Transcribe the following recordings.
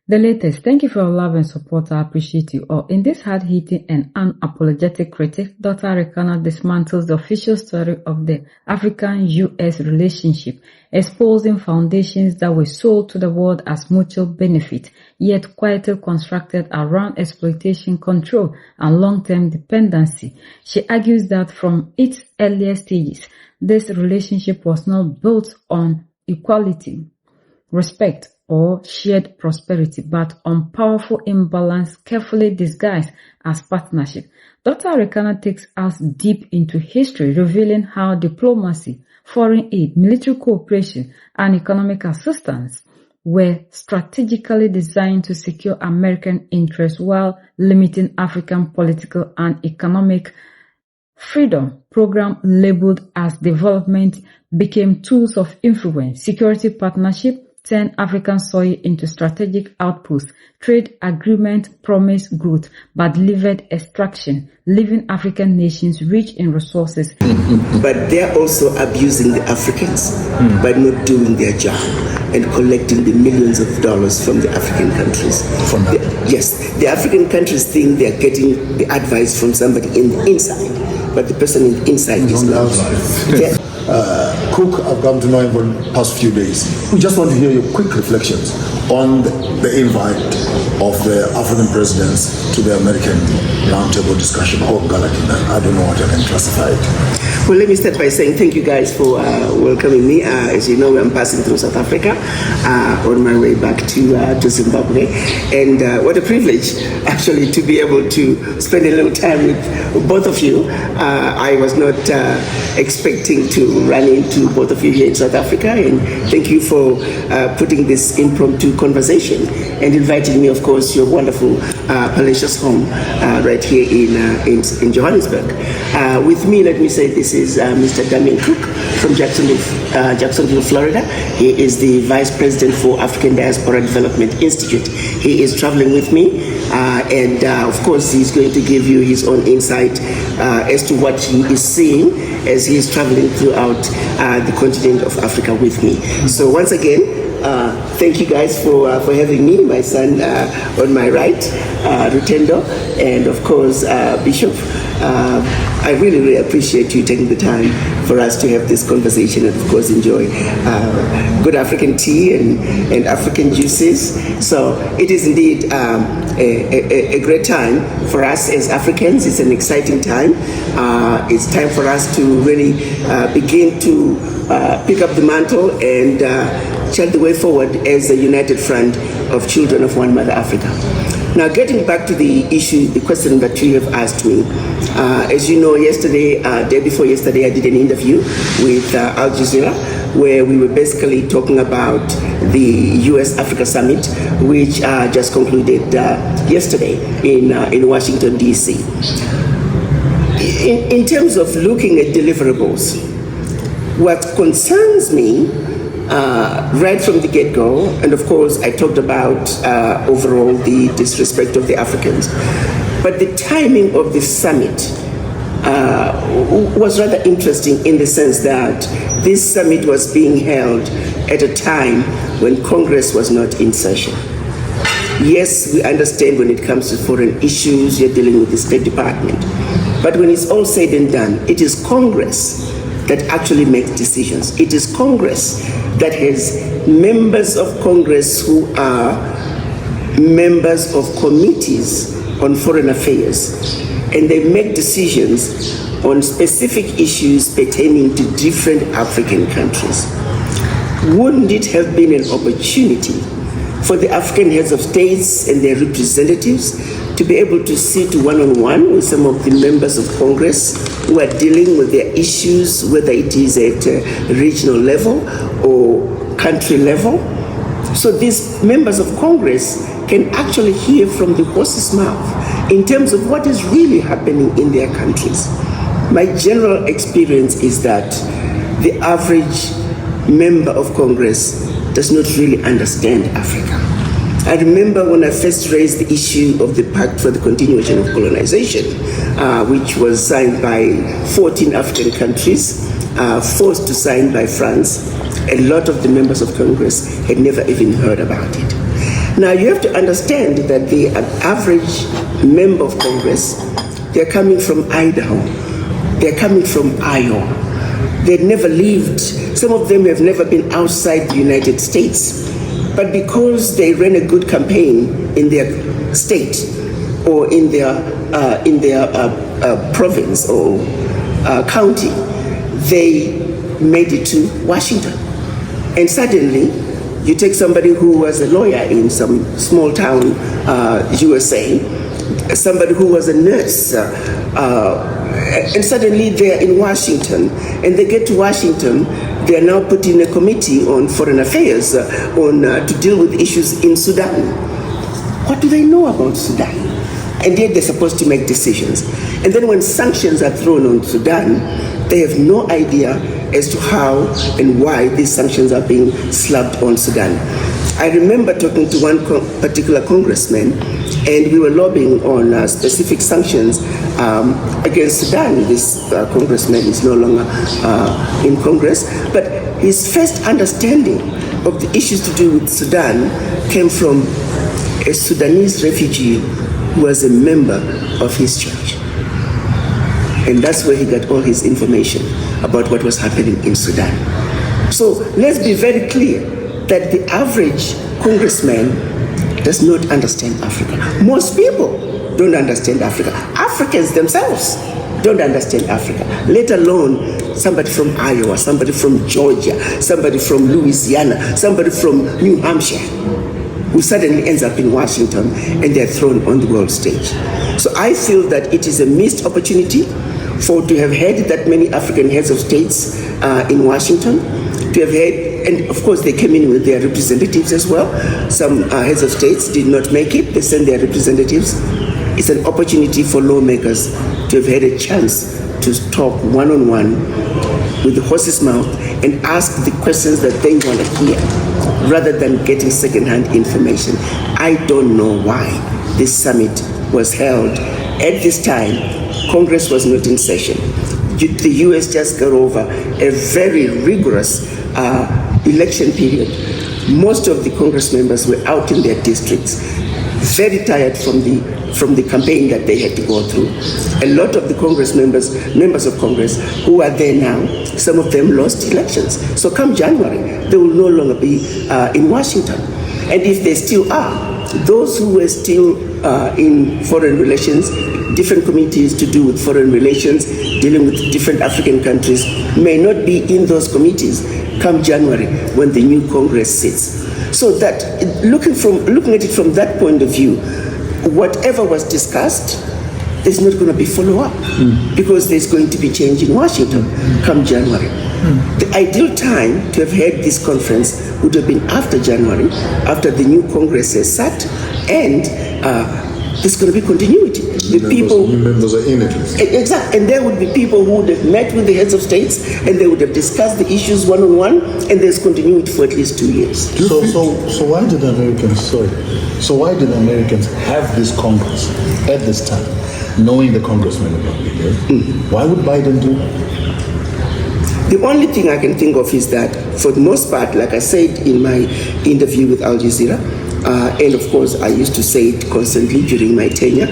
The latest. Thank you for your love and support. I appreciate you all. In this hard-hitting and unapologetic critique, Dr. Arikana dismantles the official story of the African-US relationship, exposing foundations that were sold to the world as mutual benefit, yet quietly constructed around exploitation, control, and long-term dependency. She argues that from its earlier stages, this relationship was not built on equality, respect, or shared prosperity, but on powerful imbalance carefully disguised as partnership. Dr. Arikana takes us deep into history, revealing how diplomacy, foreign aid, military cooperation, and economic assistance were strategically designed to secure American interests while limiting African political and economic freedom. Program labeled as development became tools of influence. Security partnership turned African soil into strategic outposts. Trade agreement promised growth but delivered extraction, leaving African nations rich in resources. But they're also abusing the Africans by not doing their job and collecting the millions of dollars from the African countries. Yes, the African countries think they're getting the advice from somebody in the inside, but the person in the inside is not. Cook, I've come to know him for the past few days. We just want to hear your quick reflections on the invite of the African presidents to the American roundtable discussion or Galakina. I don't know what I can classify it. Well, let me start by saying thank you guys for welcoming me. As you know, I'm passing through South Africa on my way back to Zimbabwe. And what a privilege, actually, to be able to spend a little time with both of you. I was not expecting to run into both of you here in South Africa, and thank you for putting this impromptu conversation and inviting me, of course, your wonderful palatial home right here in Johannesburg. With me, let me say this is Mr. Damian Cook from Jacksonville, Florida. He is the Vice President for African Diaspora Development Institute. He is traveling with me, and of course, he's going to give you his own insight as to what he is seeing as he is traveling throughout the continent of Africa with me. So once again, thank you guys for having me, my son on my right, Rutendo, and of course Bishop. I really, really appreciate you taking the time for us to have this conversation and of course enjoy good African tea and African juices. So it is indeed a great time for us as Africans. It's an exciting time. It's time for us to really begin to pick up the mantle and chart the way forward as a united front of children of one mother Africa. Now, getting back to the issue, the question that you have asked me, as you know, yesterday, day before yesterday, I did an interview with Al Jazeera, where we were basically talking about the US-Africa Summit, which just concluded yesterday in Washington, D.C. In terms of looking at deliverables, what concerns me right from the get-go, and of course I talked about overall the disrespect of the Africans, but the timing of the summit was rather interesting in the sense that this summit was being held at a time when Congress was not in session. Yes, we understand when it comes to foreign issues, you're dealing with the State Department, but when it's all said and done, it is Congress that actually makes decisions. It is Congress that has members of Congress who are members of committees on foreign affairs, and they make decisions on specific issues pertaining to different African countries. Wouldn't it have been an opportunity for the African heads of states and their representatives to be able to sit one-on-one with some of the members of Congress who are dealing with their issues, whether it is at regional level or country level? So these members of Congress can actually hear from the horse's mouth in terms of what is really happening in their countries. My general experience is that the average member of Congress does not really understand Africa. I remember when I first raised the issue of the Pact for the Continuation of Colonization, which was signed by 14 African countries, forced to sign by France. A lot of the members of Congress had never even heard about it. Now you have to understand that the average member of Congress, they're coming from Idaho, they're coming from Iowa. They've never lived, some of them have never been outside the United States. But because they ran a good campaign in their state or in their province or county, they made it to Washington. And suddenly, you take somebody who was a lawyer in some small town, USA, somebody who was a nurse, and suddenly they're in Washington, and they get to Washington, they are now put in a committee on foreign affairs to deal with issues in Sudan. What do they know about Sudan? And yet they're supposed to make decisions. And then when sanctions are thrown on Sudan, they have no idea as to how and why these sanctions are being slapped on Sudan. I remember talking to one particular congressman, and we were lobbying on specific sanctions against Sudan. This congressman is no longer in Congress, but his first understanding of the issues to do with Sudan came from a Sudanese refugee who was a member of his church. And that's where he got all his information about what was happening in Sudan. So let's be very clear that the average congressman does not understand Africa. Most people don't understand Africa. Africans themselves don't understand Africa, let alone somebody from Iowa, somebody from Georgia, somebody from Louisiana, somebody from New Hampshire, who suddenly ends up in Washington and they're thrown on the world stage. So I feel that it is a missed opportunity to have had that many African heads of states in Washington, to have had, and of course they came in with their representatives as well. Some heads of states did not make it, they sent their representatives. It's an opportunity for lawmakers to have had a chance to talk one-on-one with the horse's mouth and ask the questions that they want to hear, rather than getting second-hand information. I don't know why this summit was held at this time. Congress was not in session. The US just got over a very rigorous election period. Most of the Congress members were out in their districts, very tired from the campaign that they had to go through. A lot of the Congress members of Congress who are there now, some of them lost elections. So come January, they will no longer be in Washington. And if they still are, those who were still in foreign relations, different committees to do with foreign relations, dealing with different African countries, may not be in those committees come January when the new Congress sits. So that, looking at it from that point of view, whatever was discussed, there's not going to be follow-up because there's going to be change in Washington come January. The ideal time to have had this conference would have been after January, after the new Congress has sat, and there's going to be continuity. New members are in it. Exactly, and there would be people who would have met with the heads of states, and they would have discussed the issues one-on-one, and there's continuity for at least 2 years. So why did Americans have this Congress at this time, knowing the congressmen about it? Why would Biden do that? The only thing I can think of is that, for the most part, like I said in my interview with Al Jazeera, and of course I used to say it constantly during my tenure,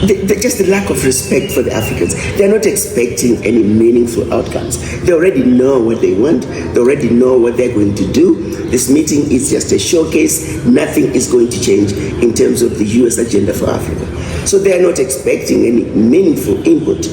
just the lack of respect for the Africans. They're not expecting any meaningful outcomes. They already know what they want. They already know what they're going to do. This meeting is just a showcase. Nothing is going to change in terms of the US agenda for Africa. So they are not expecting any meaningful input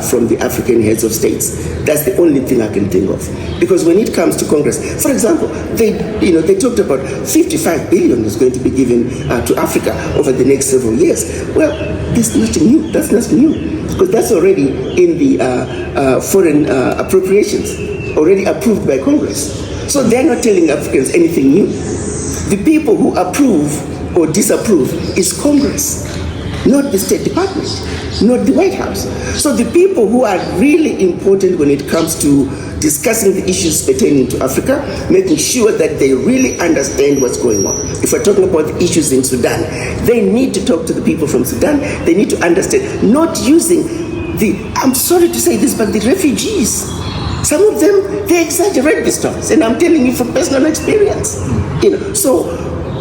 from the African heads of states. That's the only thing I can think of. Because when it comes to Congress, for example, they talked about 55 billion is going to be given to Africa over the next several years. Well, there's nothing new. That's nothing new, because that's already in the foreign appropriations, already approved by Congress. So they're not telling Africans anything new. The people who approve or disapprove is Congress, not the State Department, not the White House. So the people who are really important when it comes to discussing the issues pertaining to Africa, making sure that they really understand what's going on. If we're talking about the issues in Sudan, they need to talk to the people from Sudan. They need to understand, not using I'm sorry to say this, but the refugees, some of them, they exaggerate the stories. And I'm telling you from personal experience. So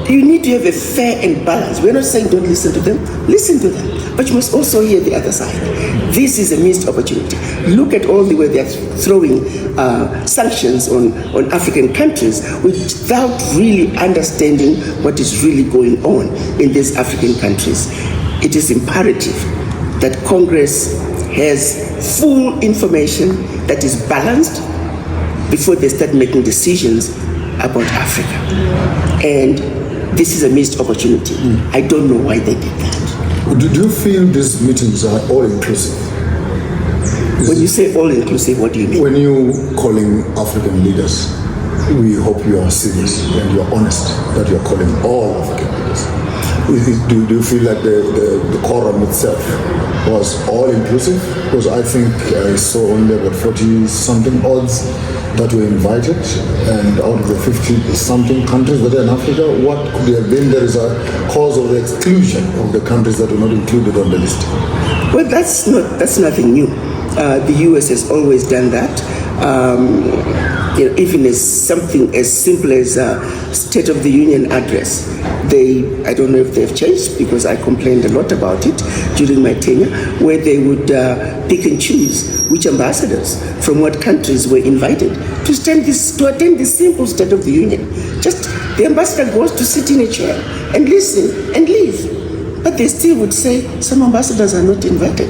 You need to have a fair and balance. We're not saying don't listen to them. Listen to them. But you must also hear the other side. This is a missed opportunity. Look at all the way they're throwing sanctions on African countries without really understanding what is really going on in these African countries. It is imperative that Congress has full information that is balanced before they start making decisions about Africa. And this is a missed opportunity. I don't know why they did that. Do you feel these meetings are all inclusive? When you say all inclusive, what do you mean? When you calling African leaders, we hope you are serious and you are honest that you are calling all African leaders. Do you feel like the quorum itself was all inclusive? Because I think I saw only about 40-something odds that were invited, and out of the 50-something countries that are in Africa, what could have been the cause of the exclusion of the countries that were not included on the list? Well, that's nothing new. The US has always done that. Even as something as simple as a State of the Union address, I don't know if they've changed, because I complained a lot about it during my tenure, where they would pick and choose which ambassadors from what countries were invited to attend this simple State of the Union. Just the ambassador goes to sit in a chair and listen and leave. But they still would say some ambassadors are not invited.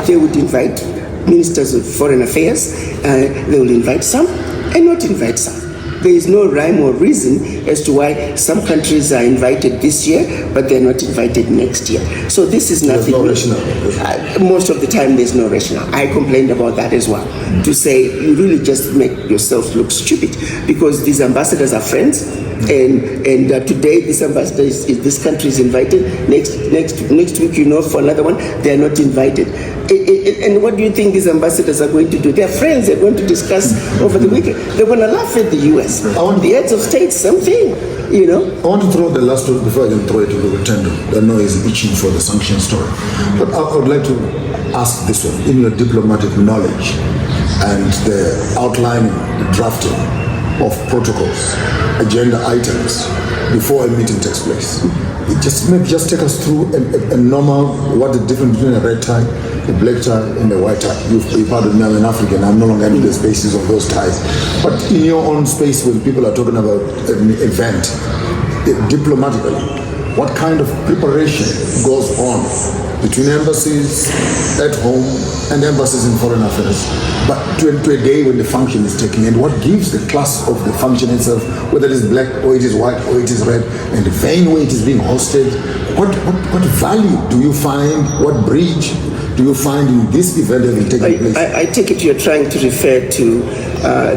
They would invite ministers of foreign affairs, they will invite some and not invite some. There is no rhyme or reason as to why some countries are invited this year, but they're not invited next year. So this is nothing. There's no rationale. Most of the time, there's no rationale. I complained about that as well. To say you really just make yourself look stupid, because these ambassadors are friends, and today this ambassador this country is invited. Next week, for another one, they are not invited. And what do you think these ambassadors are going to do? They're friends. They're going to discuss over the weekend. They're going to laugh at the U.S. The heads of state, something, I want to throw the last one before I can throw it to the tender. I know he's itching for the sanction story. But I would like to ask this one. In your diplomatic knowledge and the outlining, the drafting of protocols, agenda items before a meeting takes place, just take us through a normal, what the difference between a red tie, a black tie, and a white tie. You pardon me, I'm an African, I'm no longer in the spaces of those ties. But in your own space, when people are talking about an event, diplomatically, what kind of preparation goes on between embassies at home and embassies in foreign affairs, but to a day when the function is taking, and what gives the class of the function itself, whether it is black or it is white or it is red, and the venue where it is being hosted, what value do you find, what bridge do you find in this event that will take place? I take it you're trying to refer to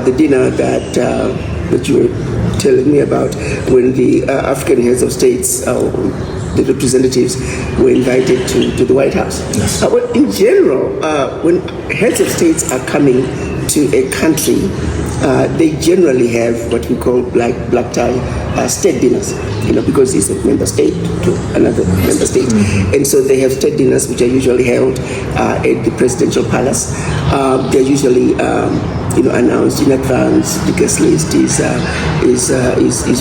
the dinner that you were telling me about, when the African heads of states, the representatives, were invited to the White House. Yes. Well, in general, when heads of states are coming to a country, they generally have what we call black tie state dinners, because it's a member state to another member state. Mm-hmm. And so they have state dinners, which are usually held at the presidential palace. They're usually announced in advance. The guest list is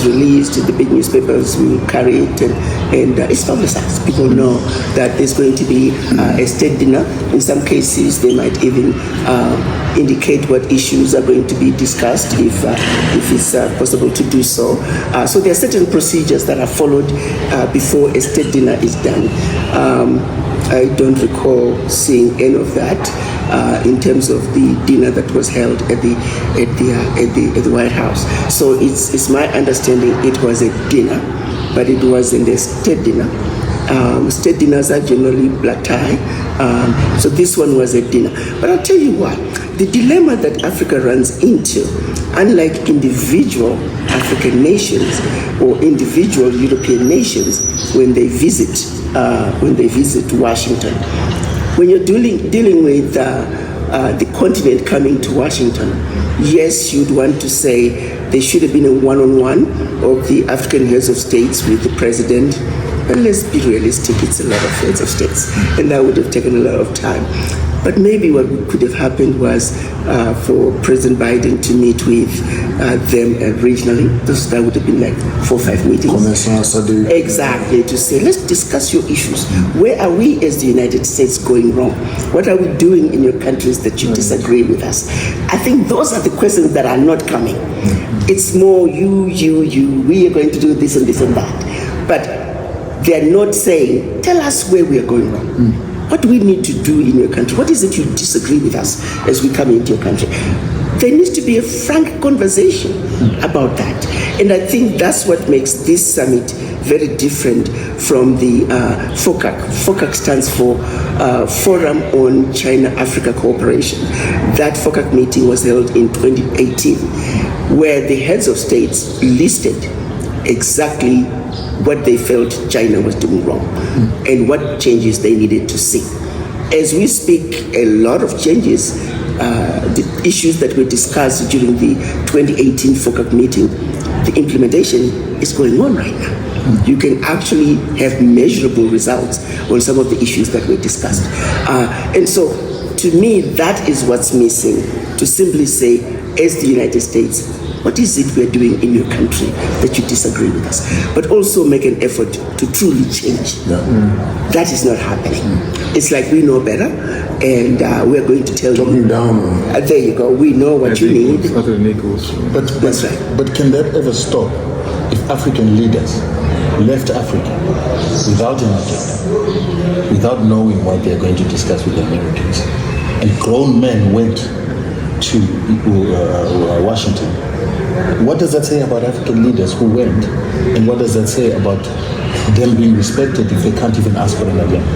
released. The big newspapers will carry it, and it's publicized. People know that there's going to be a state dinner. In some cases, they might even indicate what issues are going to be discussed, if it's possible to do so. So there are certain procedures that are followed before a state dinner is done. I don't recall seeing any of that in terms of the dinner that was held at the White House. So it's my understanding it was a dinner, but it wasn't a state dinner. State dinners are generally black tie, so this one was a dinner. But I'll tell you what, the dilemma that Africa runs into, unlike individual African nations or individual European nations when they visit Washington, when you're dealing with the continent coming to Washington, yes, you'd want to say there should have been a one-on-one of the African heads of states with the president. But let's be realistic, it's a lot of heads of states, and that would have taken a lot of time. But maybe what could have happened was for President Biden to meet with them regionally. That would have been like 4 or 5 meetings. Exactly, to say, let's discuss your issues. Where are we as the United States going wrong? What are we doing in your countries that you disagree with us? I think those are the questions that are not coming. It's more you, we are going to do this and this and that. But they're not saying, tell us where we are going wrong. What do we need to do in your country? What is it you disagree with us as we come into your country? There needs to be a frank conversation about that. And I think that's what makes this summit very different from the FOCAC. FOCAC stands for Forum on China-Africa Cooperation. That FOCAC meeting was held in 2018, where the heads of states listed exactly what they felt China was doing wrong and what changes they needed to see. As we speak, a lot of changes, the issues that were discussed during the 2018 FOCAC meeting, the implementation is going on right now. You can actually have measurable results on some of the issues that were discussed. And so, to me, that is what's missing, to simply say, as the United States, what is it we're doing in your country that you disagree with us? But also make an effort to truly change. That is not happening. It's like we know better, and we're going to tell you. There you go. We know what you need. That's right. But can that ever stop if African leaders left Africa without an agenda, without knowing what they're going to discuss with the Americans, and grown men went to Washington? What does that say about African leaders who went, and what does that say about them being respected if they can't even ask for an agenda?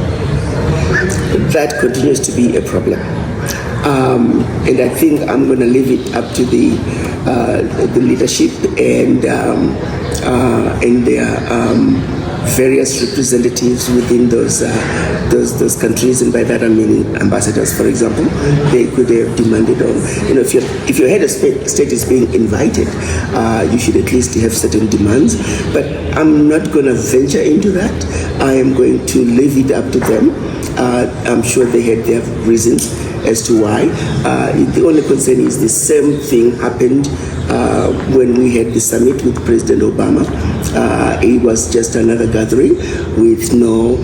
That continues to be a problem. And I think I'm going to leave it up to the leadership and their various representatives within those countries, and by that I mean ambassadors, for example. They could have demanded on, if your head of state is being invited, you should at least have certain demands. But I'm not going to venture into that. I am going to leave it up to them. I'm sure they had their reasons as to why. The only concern is the same thing happened when we had the summit with President Obama. It was just another gathering with no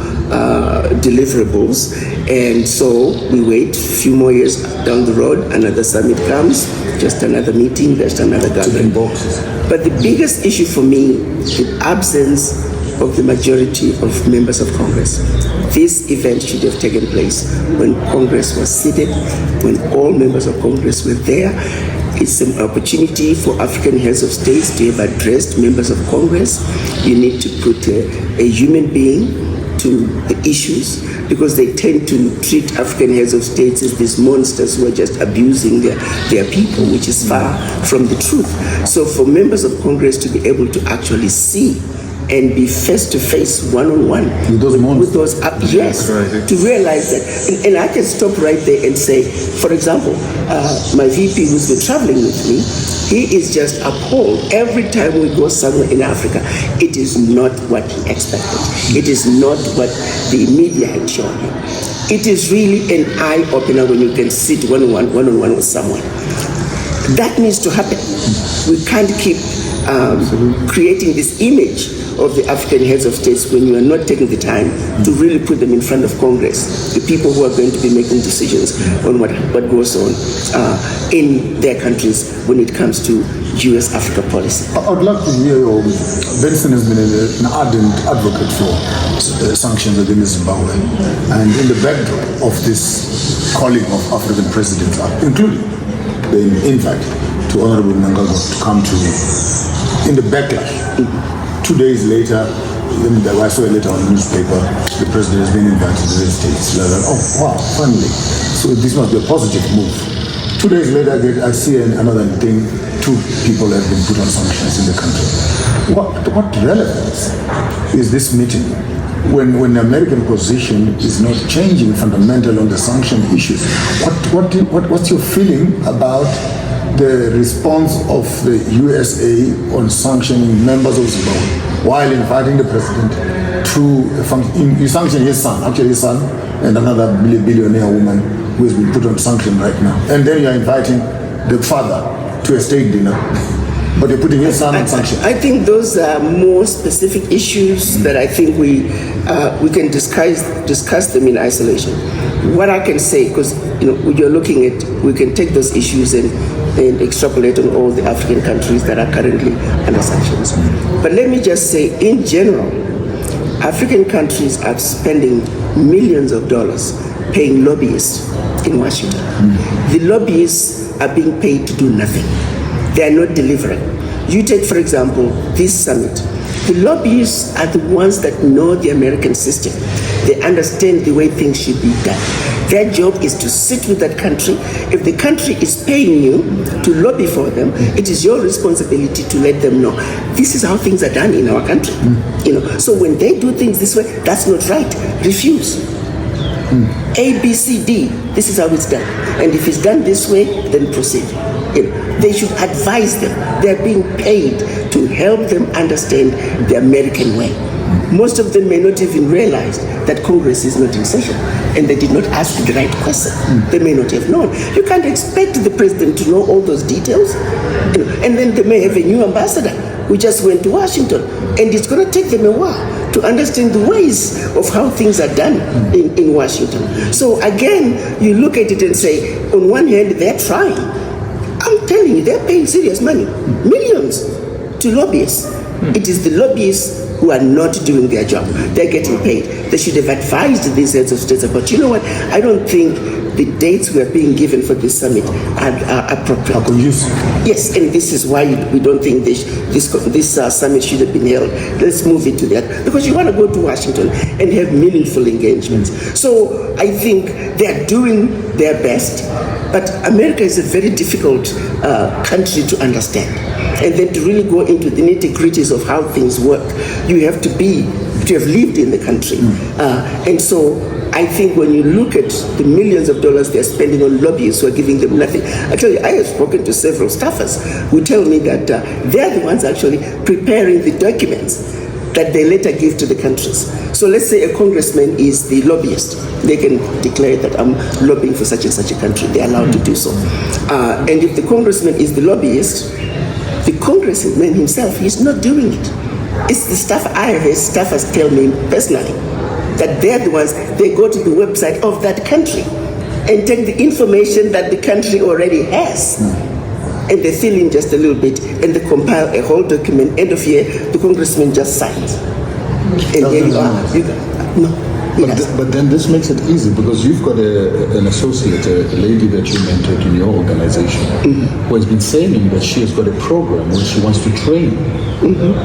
deliverables, and so we wait a few more years down the road, another summit comes, just another meeting, just another gathering. But the biggest issue for me, the absence of the majority of members of Congress. This event should have taken place when Congress was seated, when all members of Congress were there. It's an opportunity for African heads of states to have addressed members of Congress. You need to put a human being to the issues, because they tend to treat African heads of states as these monsters who are just abusing their people, which is far from the truth. So for members of Congress to be able to actually see and be face-to-face, one-on-one with those yes, right. To realize that. And I can stop right there and say, for example, my VP who's been traveling with me, he is just appalled every time we go somewhere in Africa. It is not what he expected. It is not what the media had shown him. It is really an eye-opener when you can sit one-on-one with someone. That needs to happen. We can't keep creating this image of the African heads of states when you are not taking the time to really put them in front of Congress, the people who are going to be making decisions on what goes on in their countries when it comes to US-Africa policy. I'd love to hear your... Benson has been an ardent advocate for sanctions against Zimbabwe, and in the backdrop of this calling of African presidents, including the invite to Honorable Mnangagwa to come to, in the backlash, 2 days later, I saw a letter on the newspaper, the president has been invited to the United States. Like, oh, wow, finally. So this must be a positive move. 2 days later, I see another thing, 2 people have been put on sanctions in the country. What relevance is this meeting when the American position is not changing fundamentally on the sanction issues? What's your feeling about the response of the USA on sanctioning members of Zimbabwe while inviting the president to sanction his son, actually his son, and another billionaire woman who has been put on sanction right now. And then you're inviting the father to a state dinner, but you're putting his son on sanction. I think those are more specific issues that I think we can discuss them in isolation. What I can say, because you're looking at, we can take those issues and extrapolate on all the African countries that are currently under sanctions. But let me just say, in general, African countries are spending millions of dollars paying lobbyists in Washington. The lobbyists are being paid to do nothing. They are not delivering. You take, for example, this summit. The lobbyists are the ones that know the American system. They understand the way things should be done. Their job is to sit with that country. If the country is paying you to lobby for them, it is your responsibility to let them know this is how things are done in our country. So when they do things this way, that's not right. Refuse. A, B, C, D. This is how it's done. And if it's done this way, then proceed. They should advise them. They're being paid to help them understand the American way. Most of them may not even realize that Congress is not in session, and they did not ask the right question. They may not have known. You can't expect the president to know all those details. And then they may have a new ambassador who just went to Washington, and it's going to take them a while to understand the ways of how things are done in Washington. So again, you look at it and say, on one hand, they're trying. I'm telling you, they're paying serious money, millions, to lobbyists. It is the lobbyists who are not doing their job. They're getting paid. They should have advised these heads of states. But you know what? I don't think the dates we are being given for this summit are appropriate. Yes, and this is why we don't think this summit should have been held. Let's move it to that. Because you want to go to Washington and have meaningful engagements. So I think they're doing their best. But America is a very difficult country to understand. And then to really go into the nitty-gritties of how things work, you have to have lived in the country. And so I think when you look at the millions of dollars they're spending on lobbyists who are giving them nothing, actually I have spoken to several staffers who tell me that they're the ones actually preparing the documents that they later give to the countries. So let's say a congressman is the lobbyist. They can declare that I'm lobbying for such and such a country. They're allowed to do so. And if the congressman is the lobbyist, the congressman himself is not doing it. It's the staff. I have staffers tell me personally that they're the ones, they go to the website of that country and take the information that the country already has. And they fill in just a little bit and they compile a whole document. End of year, the congressman just signs. And there you are. But then this makes it easy because you've got an associate, a lady that you mentored in your organization, who has been saying that she has got a program where she wants to train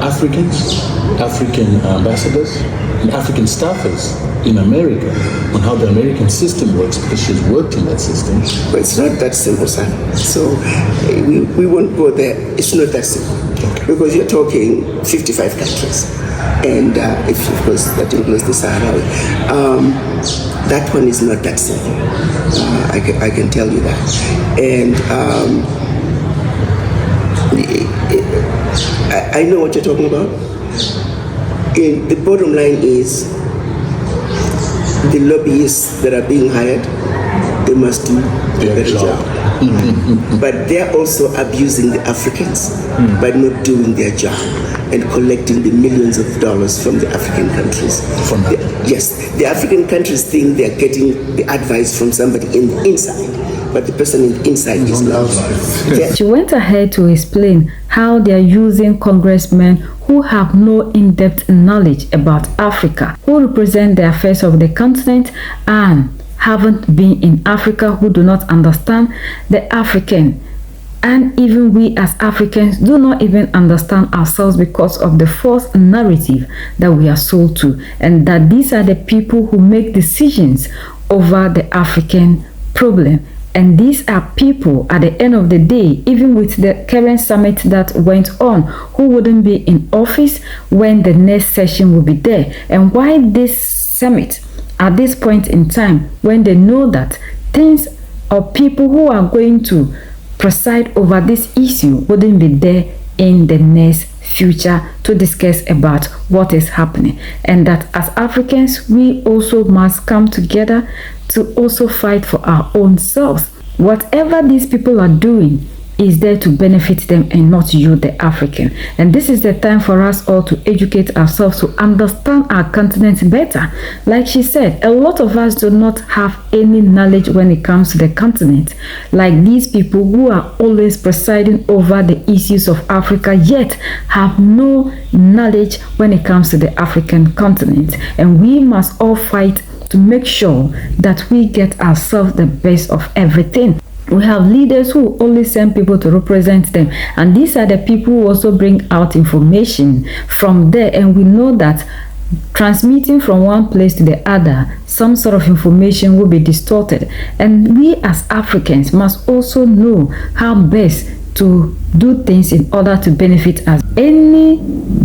Africans, African ambassadors, and African staffers in America on how the American system works because she's worked in that system. But it's not that simple, sir. So we won't go there. It's not that simple. Because you're talking 55 countries. And if, of course, that includes the Sahara, that one is not that simple. I can tell you that. And I know what you're talking about. And the bottom line is the lobbyists that are being hired, they must do a better job. But they're also abusing the Africans by not doing their job and collecting the millions of dollars from the African countries. Yes, the African countries think they're getting the advice from somebody in the inside, but the person in the inside is not. She went ahead to explain how they are using congressmen who have no in-depth knowledge about Africa, who represent the affairs of the continent and haven't been in Africa, who do not understand the African. And even we as Africans do not even understand ourselves because of the false narrative that we are sold to, and that these are the people who make decisions over the African problem. And these are people, at the end of the day, even with the current summit that went on, who wouldn't be in office when the next session will be there. And why this summit at this point in time, when they know that things or people who are going to preside over this issue wouldn't be there in the next future to discuss about what is happening, and that as Africans we also must come together to also fight for our own selves. Whatever these people are doing is there to benefit them and not you, the African. And this is the time for us all to educate ourselves to understand our continent better. Like she said, a lot of us do not have any knowledge when it comes to the continent. Like these people who are always presiding over the issues of Africa, yet have no knowledge when it comes to the African continent. And we must all fight to make sure that we get ourselves the best of everything. We have leaders who only send people to represent them, and these are the people who also bring out information from there. And we know that transmitting from one place to the other, some sort of information will be distorted. And we as Africans must also know how best to do things in order to benefit us. Any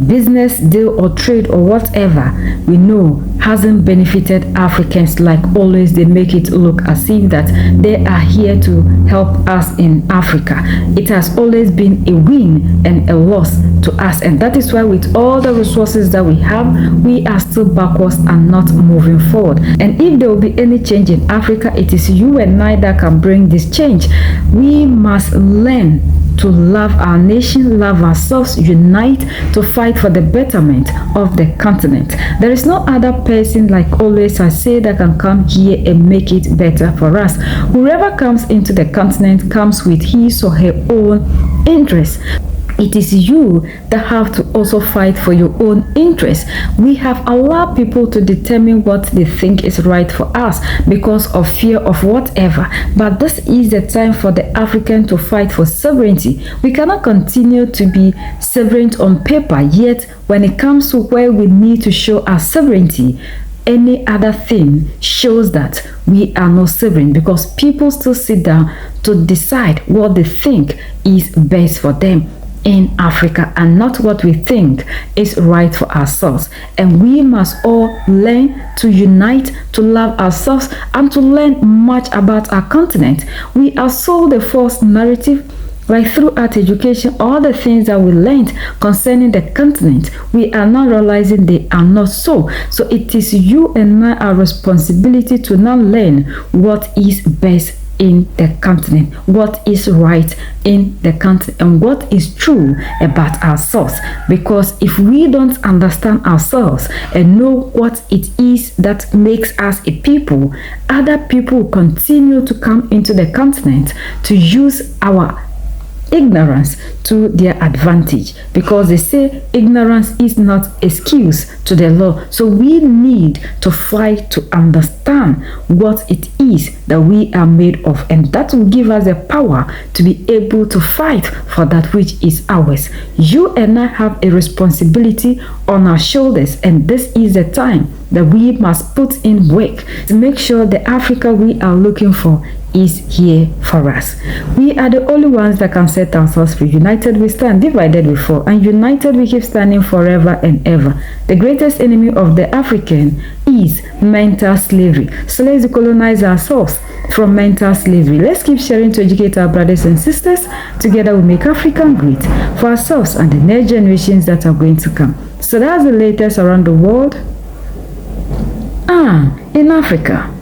business deal or trade or whatever we know hasn't benefited Africans. Like always, they make it look as if that they are here to help us in Africa. It has always been a win and a loss to us, and that is why with all the resources that we have, we are still backwards and not moving forward. And if there will be any change in Africa, it is you and I that can bring this change. We must learn to love our nation, love ourselves, unite to fight for the betterment of the continent. There is no other person, like always I say, that can come here and make it better for us. Whoever comes into the continent comes with his or her own interests. It is you that have to also fight for your own interests. We have allowed people to determine what they think is right for us because of fear of whatever. But this is the time for the African to fight for sovereignty. We cannot continue to be sovereign on paper, yet when it comes to where we need to show our sovereignty, any other thing shows that we are not sovereign, because people still sit down to decide what they think is best for them in Africa and not what we think is right for ourselves. And we must all learn to unite, to love ourselves, and to learn much about our continent. We are sold a false narrative, like throughout education, all the things that we learned concerning the continent, we are not realizing they are not so. So it is you and I, our responsibility to now learn what is best in the continent, what is right in the continent, and what is true about ourselves. Because if we don't understand ourselves and know what it is that makes us a people, other people will continue to come into the continent to use our ignorance to their advantage, because they say ignorance is not excuse to the law. So we need to fight to understand what it is that we are made of, and that will give us the power to be able to fight for that which is ours. You and I have a responsibility on our shoulders, and this is the time that we must put in work to make sure the Africa we are looking for is here for us. We are the only ones that can set ourselves free. United we stand, divided we fall, and united we keep standing forever and ever. The greatest enemy of the African is mental slavery. So let's decolonize ourselves from mental slavery. Let's keep sharing to educate our brothers and sisters. Together we make Africa great for ourselves and the next generations that are going to come. So that's the latest around the world and in Africa.